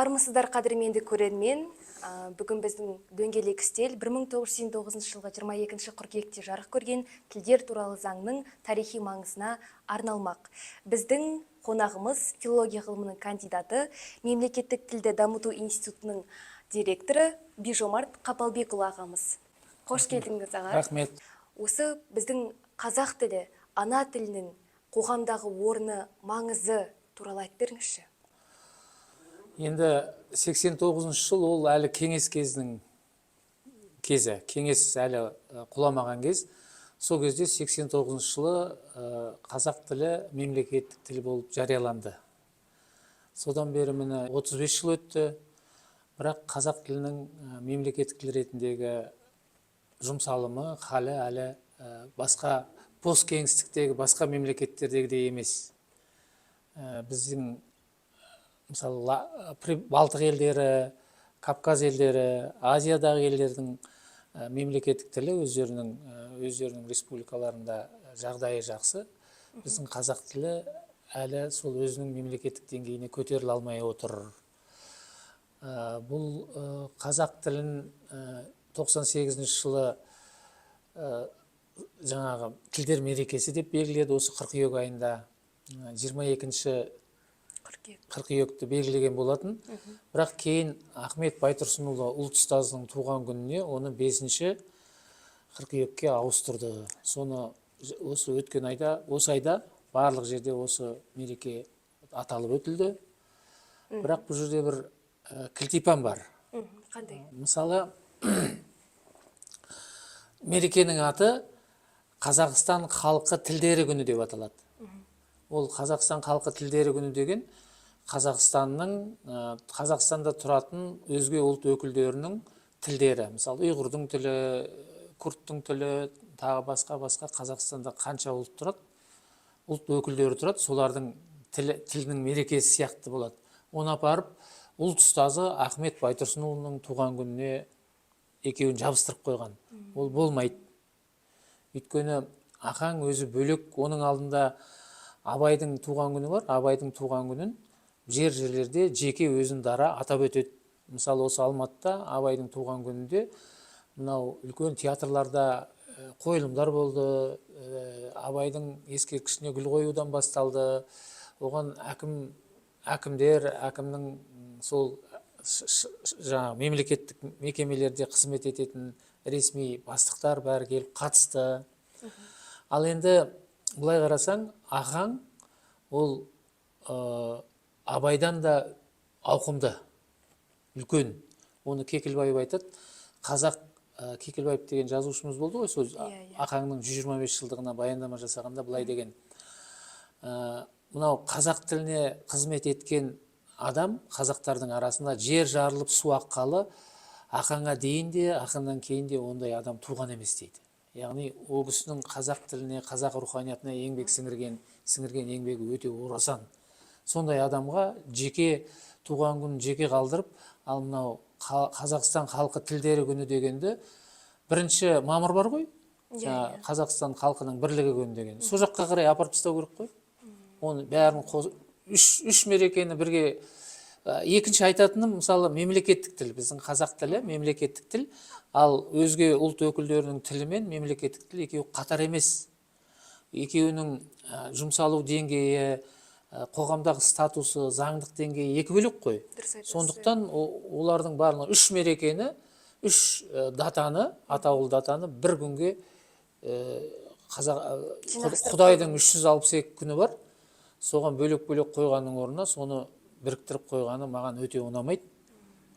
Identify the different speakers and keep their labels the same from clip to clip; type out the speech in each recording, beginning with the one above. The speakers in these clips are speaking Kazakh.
Speaker 1: Армысыздар қадірменді көрермен. Бүгін біздің дөңгелек үстел 1989 жылғы 22 қыркүйекте жарық көрген тілдер туралы заңның тарихи маңызына арналмақ. Біздің қонағымыз филология ғылымының кандидаты, Мемлекеттік тілді дамыту институтының директоры Бижомарт Қапалбекұлы ағамыз. Қош келдіңіз, аға.
Speaker 2: Рахмет.
Speaker 1: Осы біздің қазақ тілі, ана тілінің қоғамдағы орны, маңызы туралы айтып беріңізші.
Speaker 2: Енді 89 жыл ол әлі кеңес кезінің кезі. Кеңес әлі құламаған кез. Сол кезде 89 жылы қазақ тілі мемлекеттік тіл болып жарияланды. Содан бері міне 35 жыл өтті. Бірақ қазақ тілінің мемлекеттік тіл ретіндегі жұмсалымы халі әлі басқа посткеңістіктегі басқа мемлекеттердегідей емес. Біздің мысалы Балтық елдері, Кавказ елдері, Азиядағы елдердің мемлекеттік тілі өздерінің республикаларында жағдайы жақсы. Біздің қазақ тілі әлі сол өзінің мемлекеттік деңгейіне көтеріле алмай отыр. Бұл қазақ тілін 98 жылы жаңағы тілдер мерекесі деп белгіледі. Осы қыркүйек айында 22 қыркүйекті белгілеген болатын. Бірақ кейін Ахмет Байтұрсынұлы ұлт ұстазының туған күніне оны 5 қыркүйекке ауыстырды. Соны осы өткен айда, осы айда барлық жерде осы мереке аталып өтілді. Бірақ бұл жерде бір кілтипан бар.
Speaker 1: Қандай?
Speaker 2: Мысалы, мерекенің аты Қазақстан халқы тілдері күні деп аталады. Ол Қазақстан халқы тілдері күні деген Қазақстанда тұратын өзге ұлт өкілдерінің тілдері. Мысалы, ұйғырдың тілі, күрттің тілі, тағы басқа Қазақстанда қанша ұлт тұрады, ұлт өкілдері тұрады, солардың тілінің мерекесі сияқты болады. Оны апарып, ұлт ұстазы Ахмет Байтұрсынұлының туған күніне екеуін жабыстырып қойған. Ол болмайды. Өйткені Ахаң өзі бөлек, оның алдында Абайдың туған күні бар. Абайдың туған күнін жерлерде жеке өзін дара атап өтеді. Мысалы, осы Алматыда Абайдың туған күнінде мынау үлкен театрларда қойылымдар болды. Абайдың ескерткішіне гүл қоюдан басталды. Оған әкімнің сол жаңағы мемлекеттік мекемелерде қызмет ететін ресми бастықтар бәрі келіп қатысты. Ал енді бұлай қарасаң, Ахаң ол Абайдан да ауқымды, үлкен. Оны Кекілбаев айтады. Қазақ Кекілбаев деген жазушымыз болды ғой, сол Ахаңның 125 жылдығына баяндама жасағанда бұлай деген. Мынау қазақ тіліне қызмет еткен адам қазақтардың арасында жер жарылып су аққалы Ахаңға дейін де, Ахаңнан кейін де ондай адам туған емес дейді. Яғни, ол кісінің қазақ тіліне, қазақ руханиятына еңбек сіңірген еңбегі өте орасан. Сондай адамға жеке туған күнін жеке қалдырып, ал мынау Қазақстан халқы тілдері күні дегенді 1 мамыр бар ғой? Қазақстан халқының бірлігі күні деген. Сол жаққа қарай апарып тастау керек қой. Оны бәрін үш мерекені бірге. Екінші айтатыным, мысалы, мемлекеттік тіл, біздің қазақ тілі мемлекеттік тіл, ал өзге ұлт өкілдерінің тілі мен мемлекеттік тіл екеуі қатар емес. Екеуінің жұмсалу деңгейі, қоғамдағы статусы, заңдық деңгейі екі бөлек қой. Сондықтан олардың барлығы 3 мерекені, 3 датаны, атаулы датаны бір күнге Құдайдың 362 күні бар. Соған бөлек-бөлек қойғанның орнына соны біріктіріп қойғаны маған өте ұнамайды.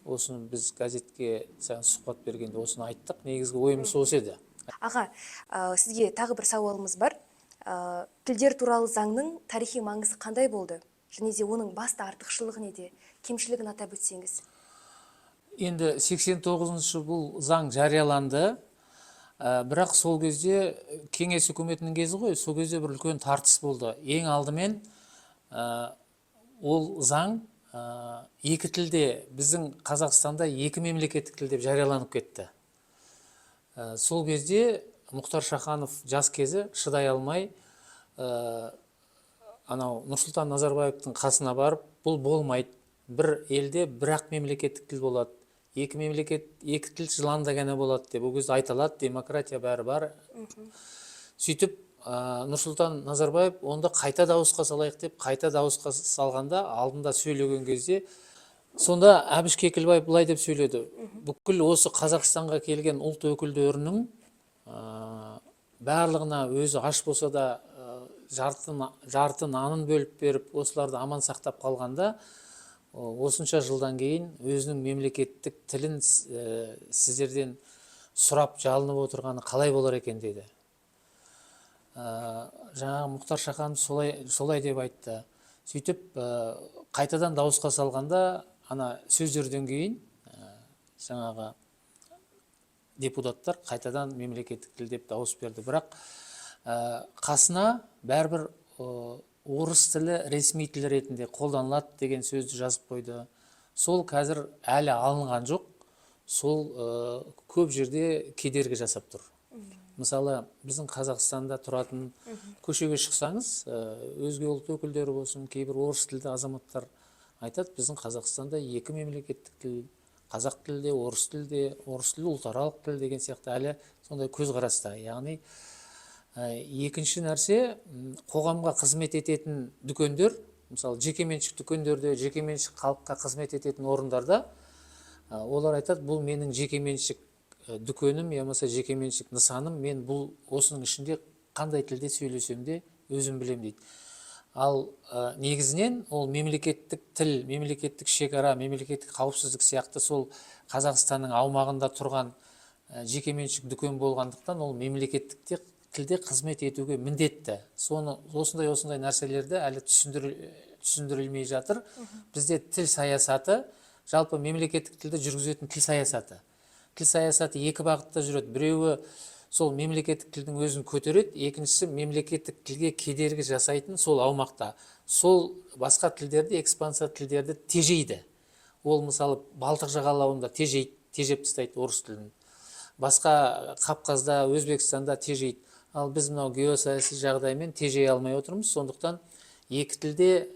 Speaker 2: Осыны біз газетке сұхбат бергенде осыны айттық. Негізгі ойымыз осы еді.
Speaker 1: Аға, сізге тағы бір сауалымыз бар. Тілдер туралы заңның тарихи маңызы қандай болды? Және де оның басты артықшылығы неде? Кемшілігін атап өтсеңіз.
Speaker 2: Енді 89-шы бұл заң жарияланды. Бірақ сол кезде кеңес үкіметінің кезі ғой, сол кезде бір үлкен тартыс болды. Ең алдымен ол заң екі тілде, біздің Қазақстанда 2 мемлекеттік тіл деп жарияланып кетті. Сол кезде Мұхтар Шаханов жас кезі шыдай алмай Нұрсұлтан Назарбаевтың қасына барып, бұл болмайды. бір елде бір-ақ мемлекеттік тіл болады, екі тіл жыланда ғана болады деп ол кезде айтылады, демократия бәрі бар. Сөйтіп Нұрсұлтан Назарбаев онда қайта дауысқа салайық деп қайта дауысқа салғанда алдында сөйлеген кезде сонда Әбіш Кекілбаев былай деп сөйледі: бүкіл осы Қазақстанға келген ұлт өкілдерінің барлығына өзі аш болса да жарты нанын бөліп беріп осыларды аман сақтап қалғанда осынша жылдан кейін өзінің мемлекеттік тілін сіздерден сұрап жалынып отырғаны қалай болар екен деді. Жаңағы Мұхтар Шаханов солай деп айтты. Сөйтіп қайтадан дауысқа салғанда ана сөздерден кейін жаңағы депутаттар қайтадан мемлекеттік тіл деп дауыс берді. Бірақ қасына бәрібір орыс тілі ресми тіл ретінде қолданылады деген сөзді жазып қойды. Сол қазір әлі алынған жоқ. Сол көп жерде кедергі жасап тұр. Мысалы, біздің Қазақстанда тұратын көшеге шықсаңыз, өзге ұлт өкілдері болсын, кейбір орыс тілді азаматтар айтады, біздің Қазақстанда екі мемлекеттік тіл, қазақ тілде, орыс тілді ұлтаралық тіл деген сияқты әлі сондай көзқараста. Яғни екінші нәрсе, қоғамға қызмет ететін дүкендер, мысалы жекеменшік дүкендерде, жекеменшік халыққа қызмет ететін орындарда, олар айтады, бұл менің жекеменшік дүкенім, ямаса жекеменшік нысаным, мен бұл осының ішінде қандай тілде сөйлесем де өзім білем дейді. Ал негізінен ол мемлекеттік тіл, мемлекеттік шекара, мемлекеттік қауіпсіздік сияқты сол Қазақстанның аумағында тұрған жекеменшік дүкен болғандықтан ол мемлекеттік тілде қызмет етуге міндетті. Осындай нәрселерді әлі түсіндірілмей жатыр. Бізде тіл саясаты, жалпы мемлекеттік тілді жүргізетін тіл саясаты. Тіл саясаты екі бағытта жүреді. Біреуі сол мемлекеттік тілдің өзін көтереді, екіншісі мемлекеттік тілге кедергі жасайтын сол аумақта. Сол басқа тілдерді, экспансия тілдерді тежейді. Ол мысалы Балтық жағалауында тежеп тастайды орыс тілін. Басқа Қапқазда, Өзбекстанда тежейді. Ал біз мынау геосаяси жағдаймен тежей алмай отырмыз. Сондықтан екі тілде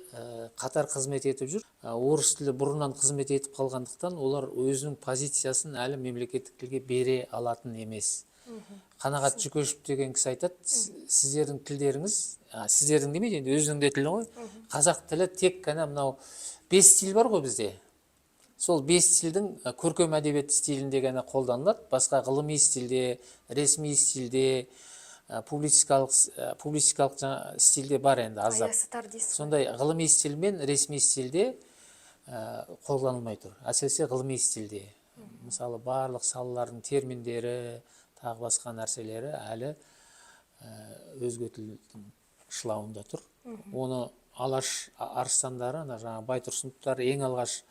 Speaker 2: қатар қызмет етіп жүр. Орыс тілі бұрыннан қызмет етіп қалғандықтан олар өзінің позициясын әлі мемлекеттік тілге бере алатын емес. Қанағат Жүкешев деген кісі айтады, сіздердің тілдеріңіз, сіздердің демейді, енді өзінің де тілі ғой. Қазақ тілі тек қана мынау 5 стиль бар ғой бізде. Сол 5 стильдің көркем әдебиет стилінде ғана қолданылады. Басқа ғылыми стилде, ресми стилде, публицистикалық стилде бар енді аздап. Сондай ғылыми стиль мен ресми стилде қолданылмай тұр. Әсіресе ғылыми стилде. Мысалы, барлық салалардың терминдері, тағы басқа нәрселері әлі өзге тілдің шылауында тұр. Оны Алаш арыстандары, жаңағы Байтұрсыновтар ең алғаш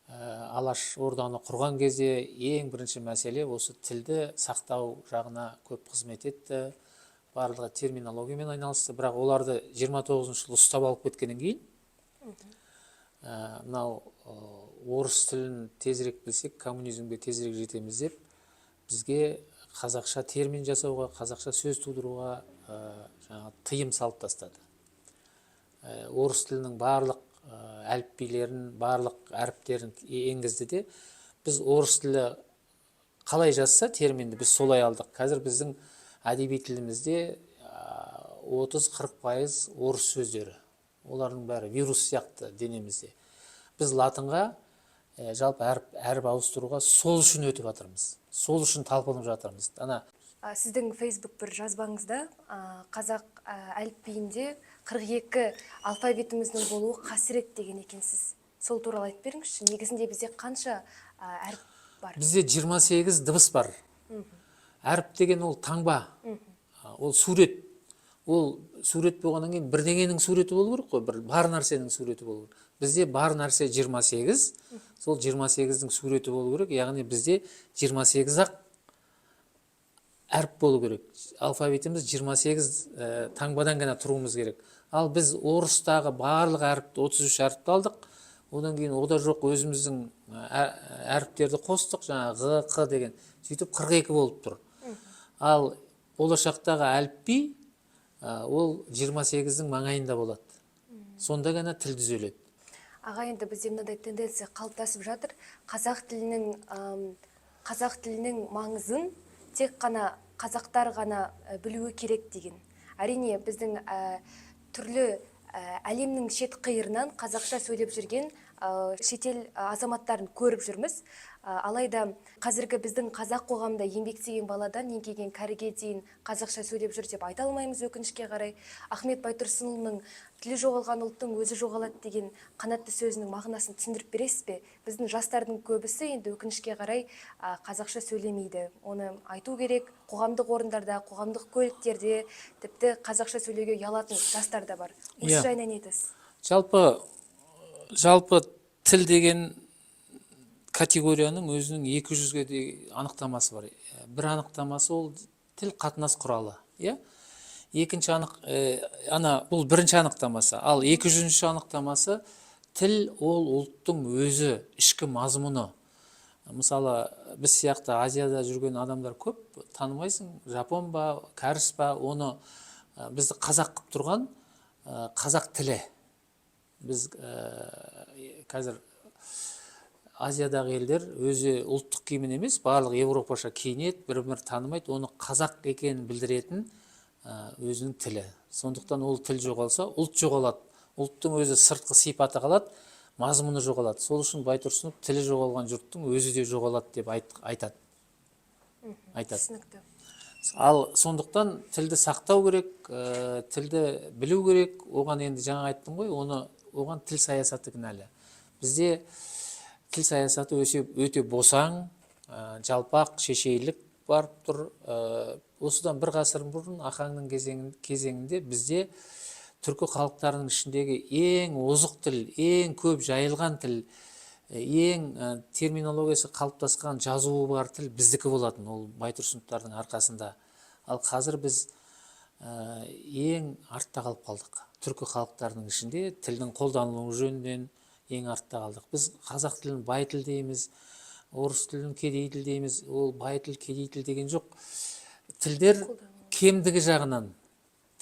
Speaker 2: Алаш орданы құрған кезде ең бірінші мәселе осы тілді сақтау жағына көп қызмет етті. Барлығы терминологиямен айналысты, бірақ оларды 29 жыл ұстап алып кеткеннен кейін мынау орыс тілін тезірек білсек, коммунизмге тезірек жетеміз деп бізге қазақша термин жасауға, қазақша сөз тудыруға тыйым салып тастады. Орыс тілінің барлық әліпбилерін, барлық әріптерін енгізді де, біз орыс тілі қалай жазса терминді біз солай алдық. Қазір біздің әдеби тілімізде 30-40% орыс сөздері. Олардың бәрі вирус сияқты денемізде. Біз латынға жалпы әріп ауыстыруға сол үшін өтіп жатырмыз. Сол үшін талпынып жатырмыз.
Speaker 1: Сіздің Facebook бір жазбаңызда қазақ әліпбиінде 42 алфавитіміздің болуы қасірет деген екенсіз. Сол туралы айтып беріңізші. Негізінде бізде қанша әріп бар?
Speaker 2: Бізде 28 дыбыс бар. Әріп деген ол таңба, ол сурет. Ол сурет болғаннан кейін бірдеңенің суреті болу керек қой, бар нәрсенің суреті болу керек. Бізде бар нәрсе 28, сол 28-дің суреті болу керек, яғни бізде 28-ақ әріп болу керек. Алфавитіміз 28 таңбадан ғана тұруымыз керек. Ал біз орыстағы барлық әріпті, 33 әріпті алдық, одан кейін ода жоқ өзіміздің әріптерді қостық, жаңағы Г, Қ деген, сөйтіп 42 болып тұр. Ал болашақтағы әліпби ол 28-дің маңайында болады. Сонда ғана тіл түзеледі.
Speaker 1: Аға, енді бізде мынандай тенденция қалыптасып жатыр. Қазақ тілінің маңызын тек қана қазақтар ғана білуі керек деген. Әрине, біздің түрлі әлемнің шет қиырынан қазақша сөйлеп жүрген шетел азаматтарын көріп жүрміз. Алайда қазіргі біздің қазақ қоғамында еңбектеген баладан еңкейген кәріге дейін қазақша сөйлеп жүр деп айта алмаймыз, өкінішке қарай. Ахмет Байтұрсынұлының тілі жоғалған ұлттың өзі жоғалады деген қанатты сөзінің мағынасын түсіндіріп бересіз бе? Біздің жастардың көбісі енді өкінішке қарай қазақша сөйлемейді. Оны айту керек. Қоғамдық орындарда, қоғамдық көліктерде тіпті қазақша сөйлеуге ұялатын жастар да бар. Осы жайында не айтасыз?
Speaker 2: Жалпы тіл деген категорияның өзінің 200-ге де анықтамасы бар. Бір анықтамасы ол тіл қатынас құралы. Екінші бұл бірінші анықтамасы. Ал 200-ші анықтамасы тіл ол ұлттың өзі, ішкі мазмұны. Мысалы, біз сияқты Азияда жүрген адамдар көп, танымайсың, жапон ба, кәріс ба, оны бізді қазақ қып тұрған қазақ тілі. Біз қазір Азиядағы елдер өзі ұлттық киімін емес, барлық европаша киінеді, бір-бір танымайды, оны қазақ екенін білдіретін өзінің тілі. Сондықтан ол тіл жоғалса, ұлт жоғалады. Ұлттың өзі сыртқы сипаты қалады, мазмұны жоғалады. Сол үшін Байтұрсынов тілі жоғалған жұрттың өзі де жоғалады деп айтады.
Speaker 1: Түсінікті.
Speaker 2: Ал сондықтан тілді сақтау керек, тілді білу керек. Оған енді жаңа айттым ғой, оған тіл саясаты кінәлі. Бізде тіл саясаты өте босаң, жалпақ, шешейлік барып тұр. Осыдан бір ғасыр бұрын Ахаңның кезеңінде бізде түркі халықтарының ішіндегі ең озық тіл, ең көп жайылған тіл, ең терминологиясы қалыптасқан жазуы бар тіл біздікі болатын, ол Байтұрсыновтардың арқасында. Ал қазір біз ең артта қалып қалдық. Түркі халықтарының ішінде тілдің қолданылуы жөнінен ең артта қалдық. Біз қазақ тілін бай тіл дейміз, орыс тілін кедей тіл дейміз. Ол бай тіл, кедей тіл деген жоқ. Тілдер кемдігі жағынан,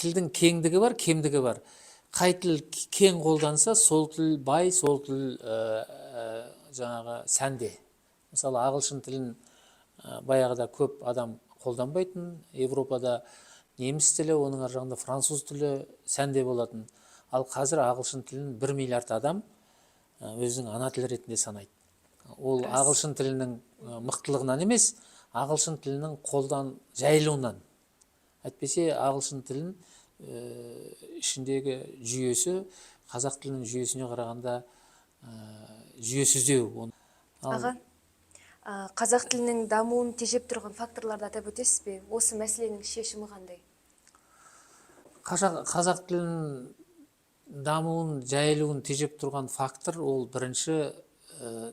Speaker 2: тілдің кеңдігі бар, кемдігі бар. Қай тіл кең қолданса, сол тіл бай, сол тіл жаңағы сәнде. Мысалы, ағылшын тілін баяғыда көп адам қолданбайтын, Европада неміс тілі, оның ар жағында француз тілі сәнде болатын. Ал қазір ағылшын тілін 1 миллиард адам өзінің ана тілі ретінде санайды. Ол ағылшын тілінің мықтылығынан емес, ағылшын тілінің қолдан жайылуынан. Әйтпесе ағылшын тілін ішіндегі жүйесі қазақ тілінің жүйесіне қарағанда жүйесіздеу.
Speaker 1: Аға, қазақ тілінің дамуын тежеп тұрған факторларды атап өтесіз бе? Осы мәселенің шешімі қандай?
Speaker 2: Қазақ тілінің дамуын, жайылуын тежеп тұрған фактор ол бірінші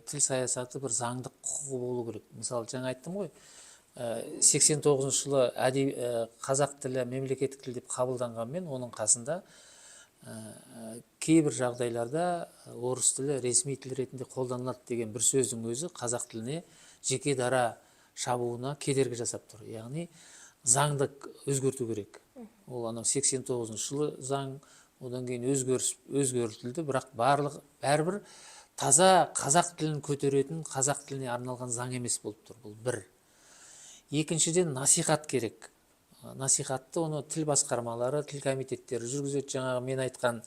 Speaker 2: тіл саясаты бір заңдық құқығы болу керек. Мысалы, жаңа айттым ғой, 89 жылы қазақ тілі мемлекеттік тіл деп қабылданғанмен, оның қасында кейбір жағдайларда орыс тілі ресми тіл ретінде қолданылады деген бір сөздің өзі қазақ тіліне жеке дара шабуына кедергі жасап тұр. Яғни заңды өзгерту керек. Ол 89 жылы заң, одан кейін өзгертілді, бірақ бәрібір таза қазақ тілін көтеретін, қазақ тіліне арналған заң емес болып тұр. Бұл бір. Екіншіден насихат керек. Насихатты оны тіл басқармалары, тіл комитеттері жүргізеді. Жаңағы мен айтқан,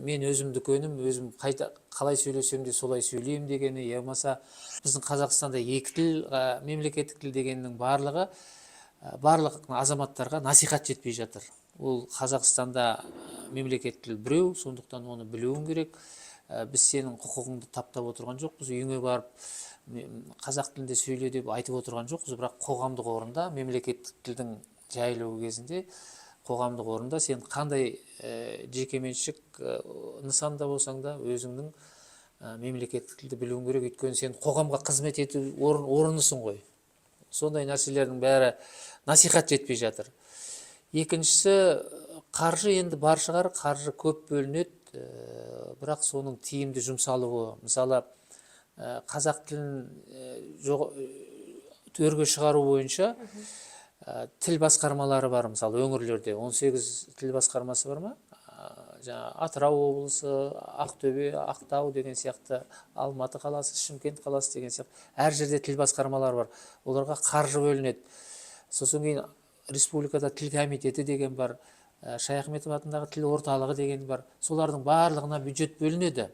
Speaker 2: мен өзімді көнім, өзім қалай сөйлесем де солай сөйлеймін дегені, болмаса біздің Қазақстанда 2 тіл, мемлекеттік тіл дегеннің барлық азаматтарға насихат жетпей жатыр. Ол Қазақстанда мемлекеттік тіл біреу, сондықтан оны білуің керек. Біз сенің құқығыңды таптап отырған жоқпыз, үйіңе барып қазақ тілінде сөйле деп айтып отырған жоқпыз, бірақ қоғамдық орында, мемлекеттік тілдің жайылуы кезінде қоғамдық орында сен қандай жекеменшік нысанда болсаң да өзіңнің мемлекеттік тілді білуің керек, өйткені сен қоғамға қызмет ету орынысың ғой. Сондай нәрселердің бәрі насихат жетпей жатыр. Екіншісі, қаржы енді бар шығар, қаржы көп бөлінеді, бірақ соның тиімді жұмсалуы. Мысалы, қазақ тілін төрге шығару бойынша тіл басқармалары бар, мысалы өңірлерде 18 тіл басқармасы бар ма? жаңа Атырау облысы, Ақтөбе, Ақтау деген сияқты, Алматы қаласы, Шымкент қаласы деген сияқты әр жерде тіл басқармалары бар. Оларға қаржы бөлінеді. Сосын кейін республикада тіл комитеті деген бар, Шаяхметов атындағы тіл орталығы деген бар. Солардың барлығына бюджет бөлінеді.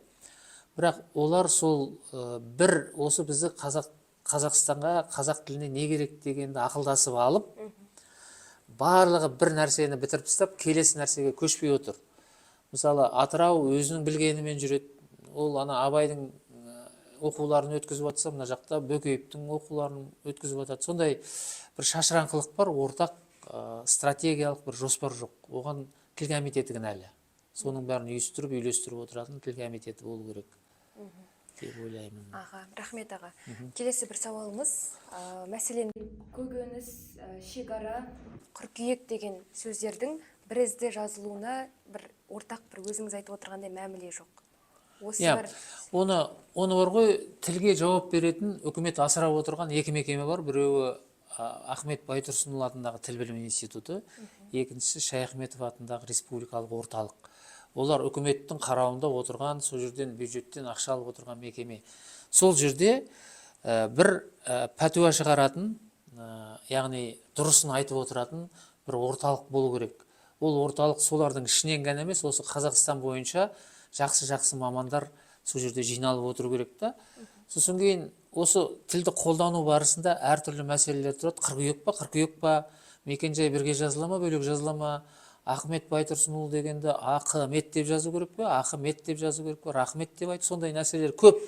Speaker 2: Бірақ олар сол бір осы бізді Қазақстанға қазақ тіліне не керек дегенді ақылдасып алып, барлығы бір нәрсені бітіріп тастап, келесі нәрсеге көшпей отыр. Мысалы, Атырау өзінің білгенімен жүреді. Ол ана Абайдың оқуларын өткізіп жатса, мына жақта Бөкеевтің оқуларын өткізіп жатады. Сондай бір шашыраңқылық бар, ортақ стратегиялық бір жоспар жоқ. Оған тіл комитеті кінәлі. Соның бәрін үйлестіріп отыратын тіл комитеті болу керек деп ойлаймын.
Speaker 1: Аға, рахмет аға. Келесі бір сауалымыз, мәселен көкөніс, шекара, қыркүйек деген сөздердің бірізді жазылуына бір ортақ бір өзіңіз айтып отырғандай мәміле жоқ.
Speaker 2: Оны бар ғой, тілге жауап беретін үкімет асырап отырған екі мекеме бар. Біреуі Ахмет Байтұрсынұлы атындағы тіл білім институты, екіншісі Шаяхметов атындағы республикалық орталық. Олар үкіметтің қарауында отырған, сол жерден бюджеттен ақша алып отырған мекеме. Сол жерде бір пәтуа шығаратын, яғни дұрысын айтып отыратын бір орталық болу керек. Ол орталық солардың ішінен ғана емес, осы Қазақстан бойынша жақсы мамандар сол жерде жиналып отыру керек та. Сосын кейін осы тілді қолдану барысында әртүрлі мәселелер тұрады. Қыркүйек па, мекен-жай бірге жазыла ма, бөлек жазыла ма? Ахмет Байтұрсынұлы дегенді Ақымет деп жазу керек пе, Ақымет деп жазу керек пе, Рахмет деп айтты. Сондай нәрселер көп.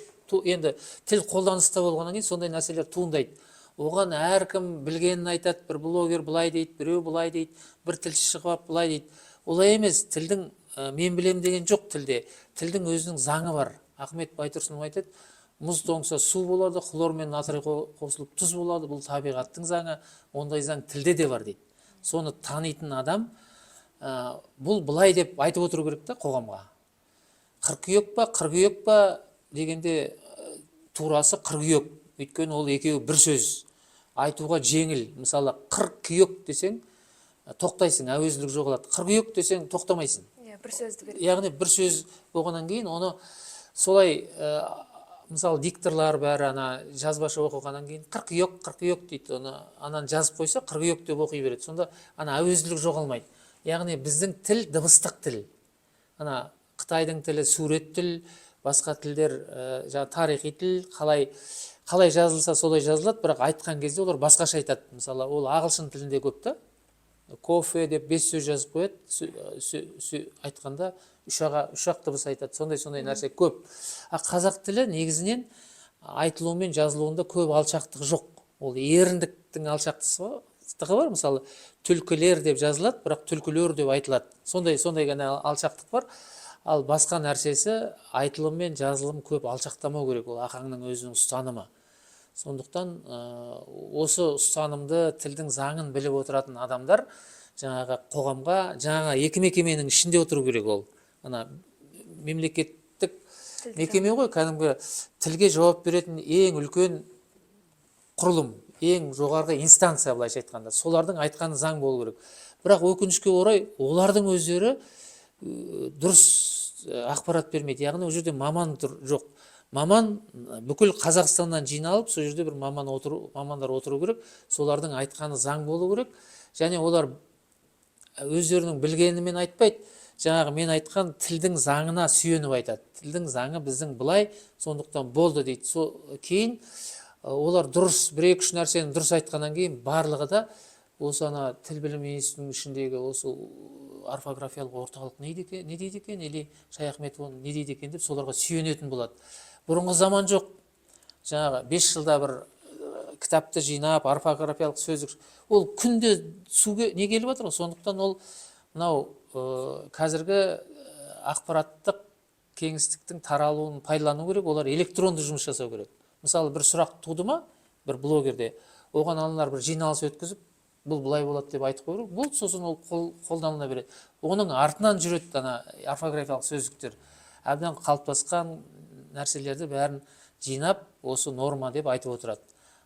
Speaker 2: Енді тіл қолданыста болғаннан кейін сондай нәрселер туындайды. Оған әркім білгенін айтады. Бір блогер былай дейді, біреу былай дейді, бір тілші шығып былай дейді. Олай емес. Тілдің мен білем деген жоқ тілде. Тілдің өзінің заңы бар. Ахмет Байтұрсынұлы айтады, мұз тоңса су болады, хлор мен натрий қосылып тұз болады. Бұл табиғаттың заңы. Ондай заң тілде де бар дейді. Соны танитын адам бұл былай деп айтып отыру керек та қоғамға. Қыркүйек па дегенде турасы қыркүйек. Өйткені ол екеуі бір сөз. Айтуға жеңіл. Мысалы, қыркүйек десең тоқтайсың, әуезділік жоғалады. Қыркүйек десең тоқтамайсың.
Speaker 1: Бір сөзді береді.
Speaker 2: Яғни бір сөз болғаннан кейін оны солай, мысалы, дикторлар бәрі жазбаша оқығаннан кейін қыркүйек дейді. Анан жазып қойса, қыркүйек деп оқи береді. Сонда әуезділік жоғалмайды. Яғни біздің тіл дыбыстық тіл. Қытайдың тілі сурет тіл, басқа тілдер тарихи тіл, қалай жазылса солай жазылады, бірақ айтқан кезде олар басқаша айтады. Мысалы, ол ағылшын тілінде көп та. Кофе деп 5 сөз жазып қояды, айтқанда үш-ақ дыбыс айтады. Сондай нәрсе көп. Қазақ тілі негізінен айтылуы мен жазылуында көп алшақтық жоқ. Ол еріндіктің алшақтығы бар. Мысалы, түлкілер деп жазылады, бірақ түлкілер деп айтылады. Сондай ғана алшақтық бар. Ал басқа нәрсесі айтылым мен жазылым көп алшақтамау керек. Ол ақаңның өзінің ұстанымы. Сондықтан осы ұстанымды, тілдің заңын біліп отыратын адамдар жаңағы қоғамға, жаңағы екі мекеменің ішінде отыру керек. Ол мемлекеттік мекеме ғой, кәдімгі тілге жауап беретін ең үлкен құрылым, ең жоғарғы инстанция, былайша айтқанда. Солардың айтқаны заң болу керек. Бірақ өкінішке орай, олардың өздері дұрыс ақпарат бермейді. Яғни ол жерде маман жоқ. Маман бүкіл Қазақстаннан жиналып, сол жерде бір мамандар отыру керек. Солардың айтқаны заң болу керек. Және олар өздерінің білгенімен айтпайды. Жаңағы мен айтқан тілдің заңына сүйеніп айтады. Тілдің заңы біздің былай, сондықтан болды дейді. Кейін олар дұрыс, бір-екі-үш нәрсені дұрыс айтқаннан кейін барлығы да осы тіл білім институтының ішіндегі осы орфографиялық орталық не дейді екен, или Шаяхметов не дейді екен деп соларға сүйенетін болады. Бұрынғы заман жоқ. Жаңағы 5 жылда бір кітапты жинап, орфографиялық сөздік. Ол күнде суге не келіп жатыр? Сондықтан ол мынау қазіргі ақпараттық кеңістіктің таралуын пайдалану керек. Олар электронды жұмыс жасау керек. Мысалы, бір сұрақ туды ма, бір блогерде, оған аналар бір жиналыс өткізіп, бұл былай болады деп айтып қойып, бұл сосын ол қолданылына береді. Оның артынан жүреді орфографиялық сөздіктер. Әбден қалыптасқан нәрселерді бәрін жинап, осы норма деп айтып отырады.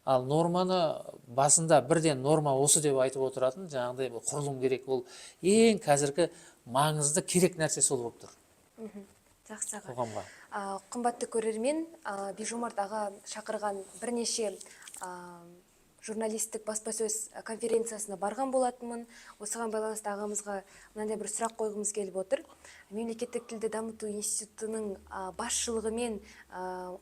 Speaker 2: Ал норманы басында бірден норма осы деп айтып отыратын жаңағыдай құрылым керек. Ол ең қазіргі маңызды керек нәрсе сол болып тұр
Speaker 1: Жақсы аға.
Speaker 2: қоғамға.
Speaker 1: Қымбатты көрермен, Бижомарт аға шақырған бірнеше журналистік баспасөз конференциясына барған болатынмын. Осыған байланысты ағамызға мынандай бір сұрақ қойғымыз келіп отыр. Мемлекеттік тілді дамыту институтының басшылығымен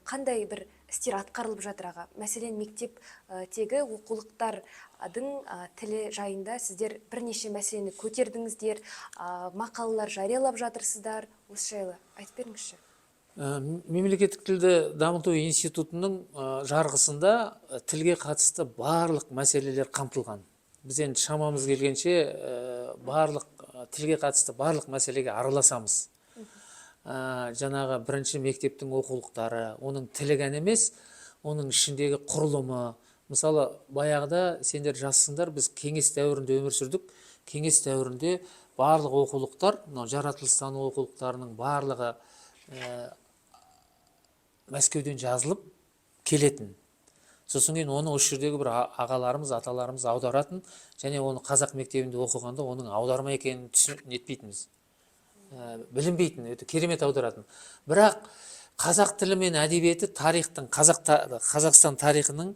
Speaker 1: қандай бір істер атқарылып жатыр аға? Мәселен, мектептегі оқулықтардың тілі жайында сіздер бірнеше мәселені көтердіңіздер, мақалалар жариялап жатырсыздар. Осы жайлы айтып беріңізші.
Speaker 2: Мемлекеттік тілді дамыту институтының жарғысында тілге қатысты барлық мәселелер қамтылған. Біз енді шамамыз келгенше барлық тілге қатысты барлық мәселеге араласамыз. Жаңағы бірінші мектептің оқулықтары, оның тілі ғана емес, оның ішіндегі құрылымы. Мысалы, баяғыда сендер жассыңдар, біз кеңес дәуірінде өмір сүрдік. Кеңес дәуірінде барлық оқулықтар, жаратылыстану оқулықтарының барлығы Мәскеуден жазылып келетін. Сосын кейін оны осы жердегі бір ағаларымыз, аталарымыз аударатын, және оны қазақ мектебінде оқығанда оның аударма екенін нетпейтінбіз. Білінбейтін, өте керемет аударатын. Бірақ қазақ тілі мен әдебиеті тарихтың, Қазақстан тарихының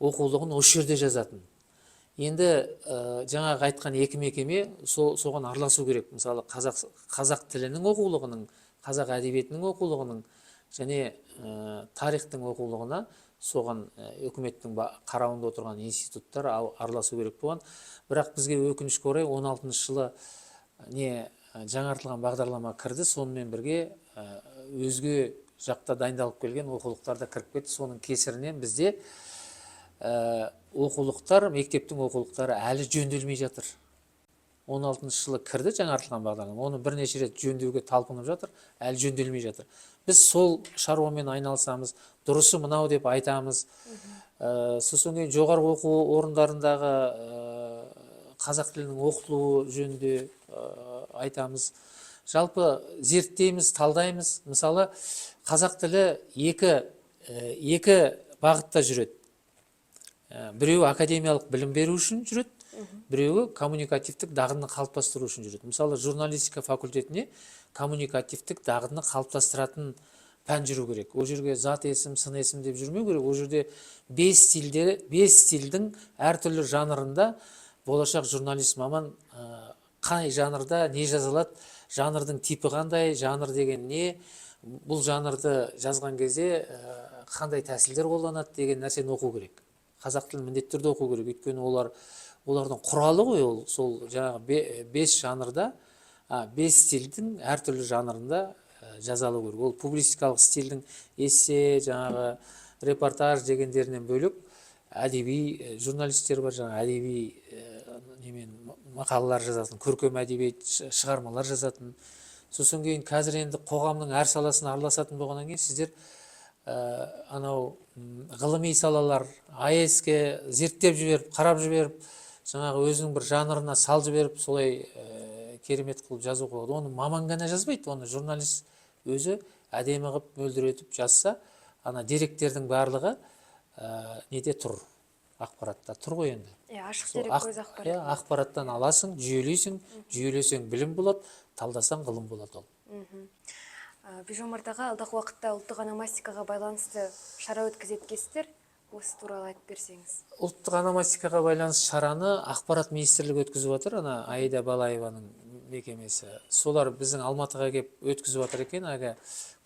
Speaker 2: оқулығын осы жерде жазатын. Енді жаңағы айтқан екі мекеме соған араласу керек. Мысалы, қазақ тілінің оқулығының, қазақ әдебиетінің оқулығының және тарихтың оқулығына соған үкіметтің қарауында отырған институттар араласу керек болған. Бірақ бізге өкінішке орай 16 жылы жаңартылған бағдарлама кірді, сонымен бірге өзге жақта дайындалып келген оқулықтар да кіріп кетті. Соның кесірінен бізде оқулықтар, мектептің оқулықтары әлі жөнделмей жатыр. 16 жылы кірді жаңартылған бағдарлама. Оны бірнеше рет жөндеуге талпынып жатыр, әлі жөнделмей жатыр. Біз сол шаруамен айналысамыз, дұрысы мынау деп айтамыз. Сосын кейін жоғарғы оқу орындарындағы қазақ тілінің оқытылуы жөнінде айтамыз. Жалпы зерттейміз, талдаймыз. Мысалы, қазақ тілі екі бағытта жүреді. Біреуі академиялық білім беру үшін жүреді, біреуі коммуникативтік дағдыны қалыптастыру үшін жүреді. Мысалы, журналистика факультетіне коммуникативтік дағдыны қалыптастыратын пән жүру керек. Ол жерге зат есім, сын есім деп жүрмеу керек. Ол жерде 5 стильдің әртүрлі жанрында болашақ журналист маман қай жанрда не жазалады, жанрдың типі қандай, жанр деген не, бұл жанрды жазған кезде қандай тәсілдер қолданады деген нәрсені оқу керек. Қазақ тілін міндетті түрде оқу керек. Өйткені олардың құралы ғой, ол сол жаңағы 5 жанрда, 5 стильдің әртүрлі жанрында жазалу керек. Ол публистикалық стильдің эссе, жаңағы репортаж дегендерінен бөлек әдеби журналистер бар, жаңағы әдеби мақалалар жазатын, көркем әдебиет шығармалар жазатын. Сосын кейін қазір енді қоғамның әр саласына араласатын болғаннан кейін сіздер анау ғылыми салалар АЭС-ке зерттеп жіберіп, қарап жіберіп, жаңағы өзінің бір жанрына сал жіберіп, солай керемет қылып жазу болады. Оны маман ғана жазбайды, оны журналист өзі әдемі қылып мөлдіретіп жазса, ана деректердің барлығы неде тұр, ақпаратта тұр ғой енді.
Speaker 1: Ашық дерек көз ақпарат.
Speaker 2: Ақпараттан аласың, жүйелесең білім болады, талдасаң ғылым болады ол.
Speaker 1: Бижомарт аға, алдағы уақытта ұлттық ономастикаға байланысты шара өткізеткесіздер, осы туралы айтып берсеңіз.
Speaker 2: Ұлттық ономастикаға байланысты шараны ақпарат министрлігі өткізіп жатыр, ана Аида Балаеваның мекемесі. Солар біздің Алматыға келіп өткізіп жатыр екен, әгі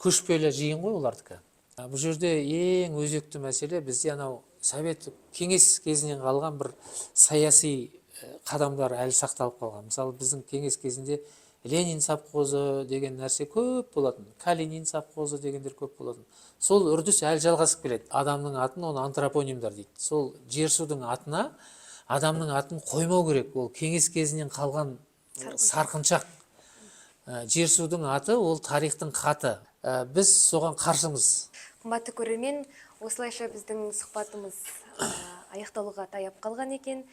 Speaker 2: көшпелі жиын ғой олардікі. Бұл жерде ең өзекті мәселе бізде анау Совет кеңес кезінен қалған бір саяси қадамдар әлі сақталып қалған. Мысалы, біздің кеңес кезінде Ленин совхозы деген нәрсе көп болатын, Калинин совхозы дегендер көп болатын. Сол үрдіс әлі жалғасып келеді. Адамның атын оны антропонимдар дейді. Сол жер-судың атына адамның атын қоймау керек. Ол кеңес кезінен қалған сарқыншақ. Жер-судың аты ол тарихтың қаты. Біз соған қарсымыз.
Speaker 1: Қымбатты көрермен, осылайша біздің сұхбатымыз аяқталуға таяп қалған екен.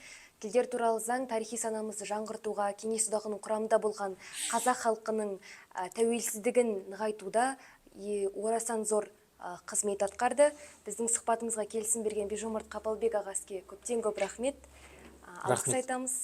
Speaker 1: Тілдер туралы заң тарихи санамызды жаңғыртуға, кеңес одағының құрамында болған қазақ халқының тәуелсіздігін нығайтуда орасан зор қызмет атқарды. Біздің сұхбатымызға келісім берген Бижомарт Қапалбек ағаске көптен көп рахмет. Алғыс айтамыз.